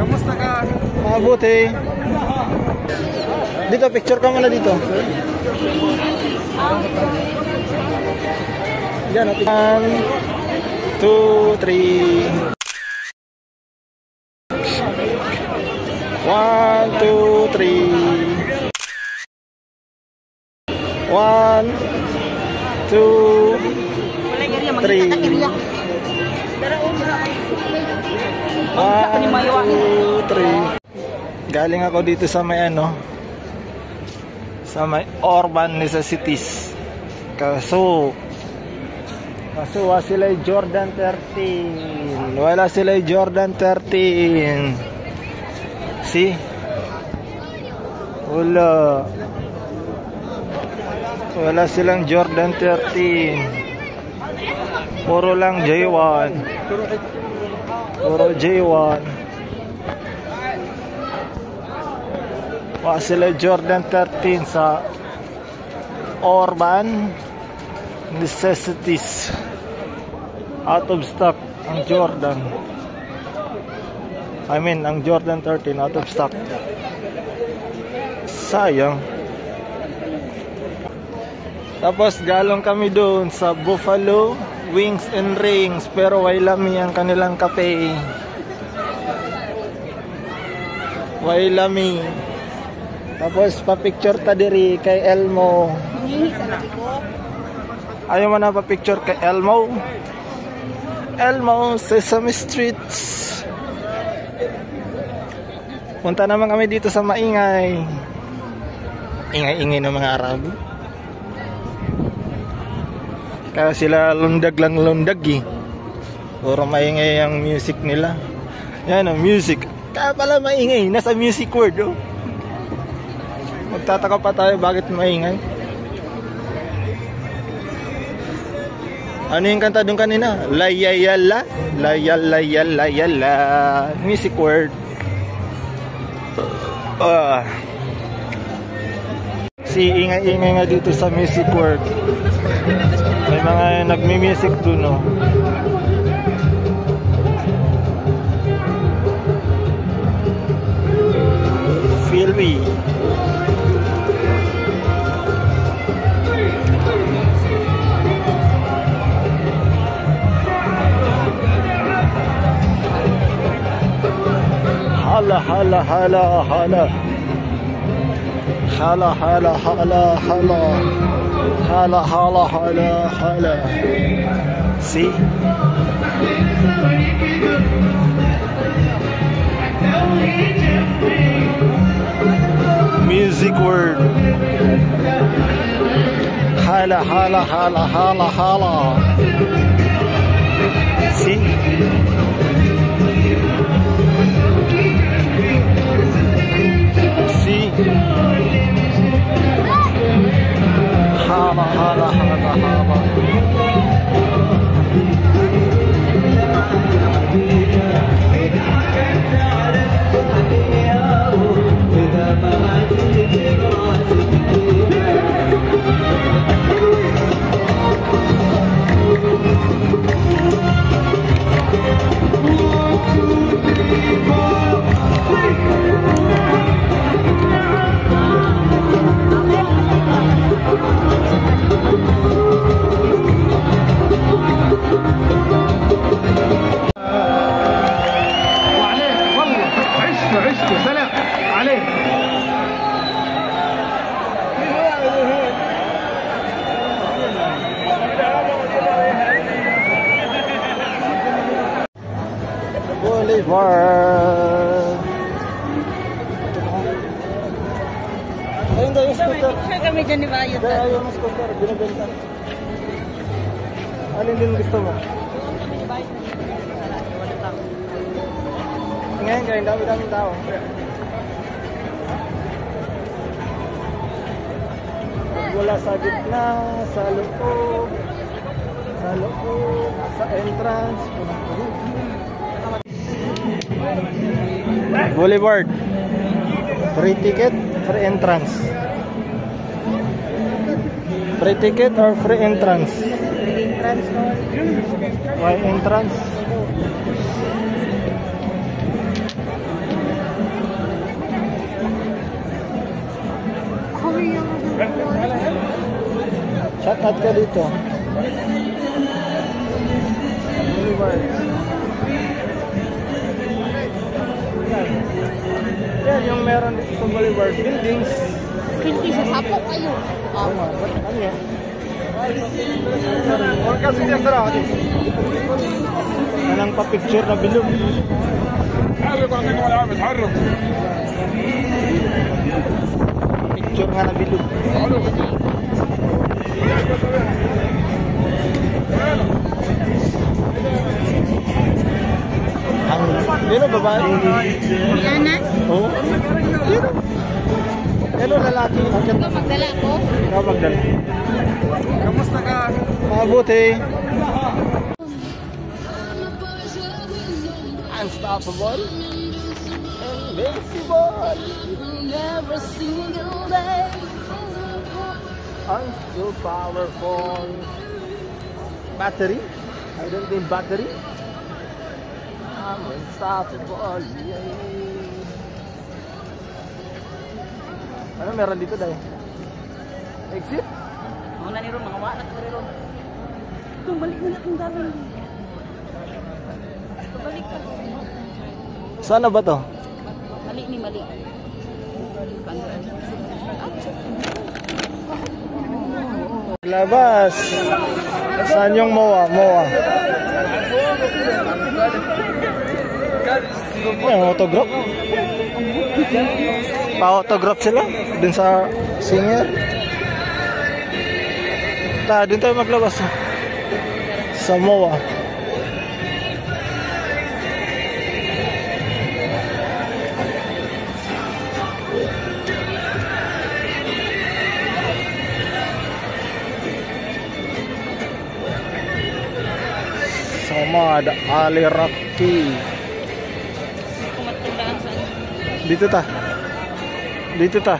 Kamusta ka? Mabuti. Dito, picture ka muna dito. Yan, 1, 2, 3. 1, 2, 3. 1, 2, 3. 1, 2, 3. Galing ako dito sa may sa may urban necessities. Kaso wala sila Jordan 13. Wala sila Jordan 13. See? Wala silang Jordan 13. Puro lang J1. Puro J1. Wala sila Jordan 13 sa urban necessities. Out of stock ang Jordan. Ang Jordan 13 out of stock. Sayang. Tapos galong kami doon sa Buffalo Wings and Rings, pero wailami ang kanilang kape. Wailami. Tapos pa-picture ta diri kay Elmo. Ayaw mo na pa-picture kay Elmo? Elmo, Sesame Streets. Punta naman kami dito sa maingay. Ingay-ingay ng mga Arabo. Kaya sila lundag lang lundag eh. Puro maingay ang music nila. Yan ang music. Kaya pala maingay. Nasa music word oh. Magtataka pa tayo bakit maingay. Ano yung kanta doon kanina? Layayala. Layalayala. Music word. Si ingay-ingay nga dito sa music word. May mga nagmi-music doon no. Feel me. Hala hala hala hala. Hala hala hala hala. Hala hala hala hala. See? Music word. Hala hala hala hala hala. See? See? Hala hala hala hala. Boulevard. Ayun daw yung scooter. Siya kami dyan ni Bayo. Ayun yung scooter, binibenta. Alin din gusto mo? Ngayon kayo, dami-daming tao. Wala sa gitna, sa loob, sa entrance. Boulevard. Free ticket, free entrance. Free ticket or free entrance? Free entrance. Why entrance? Shout out ka dito. Boulevard. Yan yung meron dito sa Boulevard. Buildings. Hindi sa sapok kayo. Ano yan? Anong pa-picture na bilog? Picture nga na bilog. Ang sino babae? Yana? Oo. Sino? Sino lalaki? Ikaw magdala ko? Ikaw magdala. Kamusta ka? Mabuti. Unstoppable. Invincible. Every single day. I'm so powerful. Battery? I don't need battery. I'm unstoppable. Ano meron dito dahil? Exit? Mga naniron, mga wala ko rin. Kung balik na natin dami. Balik ka. Sana ba to? Mali ni mali. Labas. Saan yung MOA? MOA. Yung autograph? Pa-autograph sila dun sa singer. Dun tayo maglabas sa MOA. Samad Ali Rakki. Dito ta. Dito ta.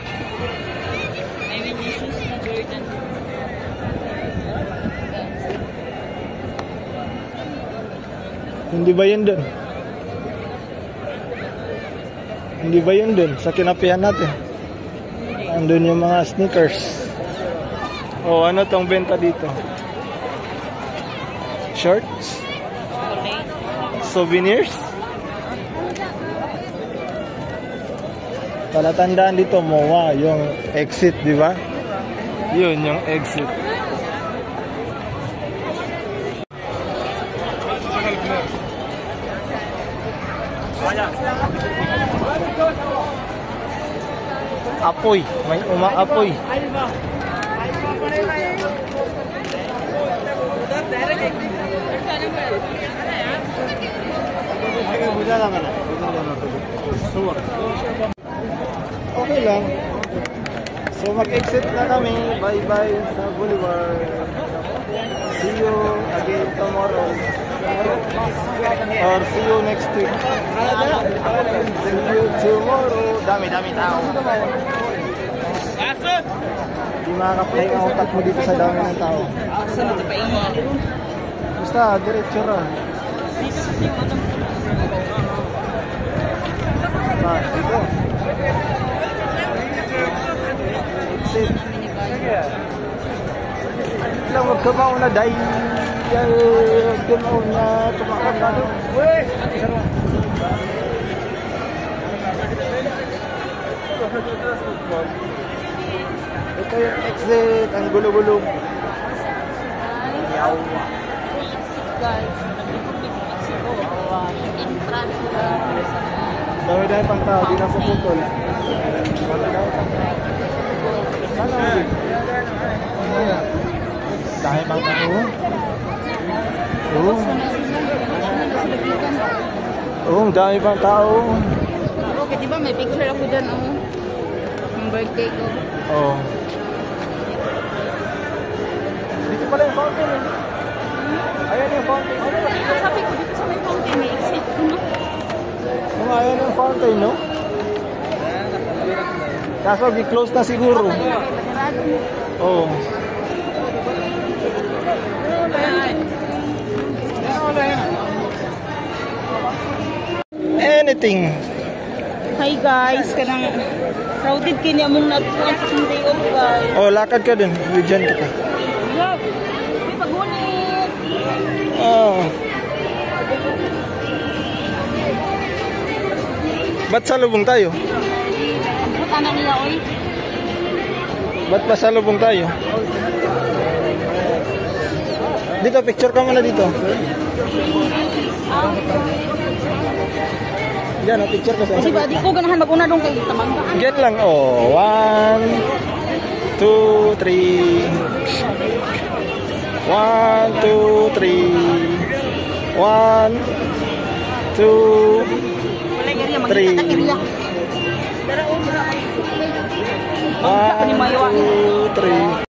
Hindi ba yun dun? Hindi ba yun dun? Sa kinapihan natin. Andun yung mga sneakers. Oh, ano tong benta dito? Shorts? Souvenirs? Palatandaan dito MOA, yung exit, di ba? Yun yung exit. Apoy, may umaapoy. Okay lang. So mag-exit na kami. Bye-bye sa Boulevard. See you again tomorrow. Or see you next week. See you tomorrow. Dami-dami tao. Di makaka-play ang utak mo dito sa dami ng tao. Basta, diretso ron. Dito. Exit. Lang, huwag ka mauna dahil huwag ka mauna tumakot na doon. Ito yung exit, ang gulo-gulo. Yawa. Guys, dami-dami pang tao, di na puputol. Dami-dami pang tao. Sana ulit. Dami pang tao. Oo, dami pang tao. Okay, di ba may picture ako dyan, yung birthday ko. Oo. Dito pala yung fountain eh. Ayan yung fountain. Sabi ko dito sa may fountain, may exit ko, no? Ayan yung fountain, no? Kaso, gi-close na siguro. Oo. Anything. Hi guys, kanang crowded kini among nagpuan sa day off guys. Oh, lakad ka dun. Diyan kita. Yeah, Oo. Ba't salubong tayo? Ba't anak niya, oy? Ba't pasalubong tayo? Dito, picture ka muna dito. Diyan, picture ka sa Kasi ba, di ko ganahan mag-una dong kay Tamang. Diyan lang, oh. 1, 2, 3. 1, 2, 3. 1, 2, Wala gariya, Three. magkita ka gariya. 1, 2, 3.